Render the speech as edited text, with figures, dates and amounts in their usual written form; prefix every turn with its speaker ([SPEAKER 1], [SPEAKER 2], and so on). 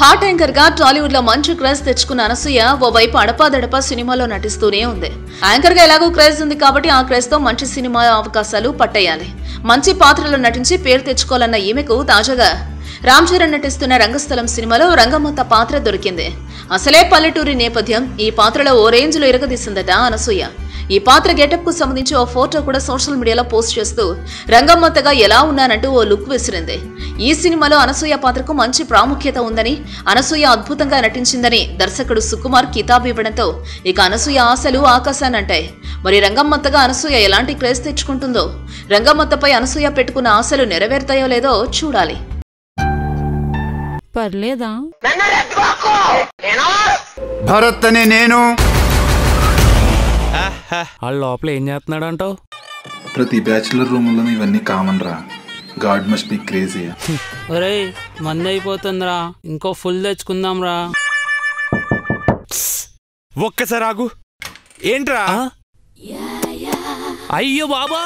[SPEAKER 1] Hot anchor గా టాలీవుడ్ లో మంచి క్రేజ్ తెచ్చుకున్న అనసూయ ఓవైపు అడపాదడపా సినిమాలో నటిస్తూనే ఉంది. యాంకర్ గా ఎలాగో క్రేజ్ ఉంది కాబట్టి ఆ క్రేజ్ తో మంచి సినిమా అవకాశాలు పట్టేయాలి, మంచి పాత్రలో నటించి పేరు తెచ్చుకోవాలన్న ఈమెకు తాజాగా రామ్ చరణ్ నటిస్తున్న రంగస్థలం సినిమాలో రంగమ్మత్త పాత్ర దొరికింది. అసలే పల్లెటూరి నేపథ్యం, ఈ పాత్రలో ఓ రేంజ్ లో ఇరగదీసిందట అనసూయ. ఈ పాత్ర గెటప్ కు సంబంధించి ఓ ఫోటో కూడా సోషల్ మీడియాలో పోస్ట్ చేస్తూ రంగమ్మత్తగా ఎలా ఉన్నానంటూ ఓ లుక్ విసిరింది. ఈ సినిమాలో అనసూయ పాత్రకు మంచి ప్రాముఖ్యత ఉందని, అనసూయ అద్భుతంగా నటించిందని దర్శకుడు సుకుమార్ కితాబు ఇవ్వడంతో ఇక అనసూయ ఆశలు ఆకాశానంటాయి. మరి రంగమ్మత్తగా అనసూయ ఎలాంటి క్రేజ్ తెచ్చుకుంటుందో, రంగమ్మత్తపై అనసూయ పెట్టుకున్న ఆశలు నెరవేరుతాయో లేదో చూడాలి.
[SPEAKER 2] పర్లేదా
[SPEAKER 3] భరత్ అనే నేను
[SPEAKER 4] వాళ్ళ లోపల ఏం చేస్తున్నాడంటావు?
[SPEAKER 3] ప్రతి బ్యాచులర్ రూమ్లో ఇవన్నీ కామన్ రా. God must be crazy.
[SPEAKER 4] ఒరే మంది అయిపోతుందిరా, ఇంకో ఫుల్ తెచ్చుకుందాం రా.
[SPEAKER 5] ఒక్కసారి ఆగు. ఏంట్రా?
[SPEAKER 4] అయ్యో బాబా.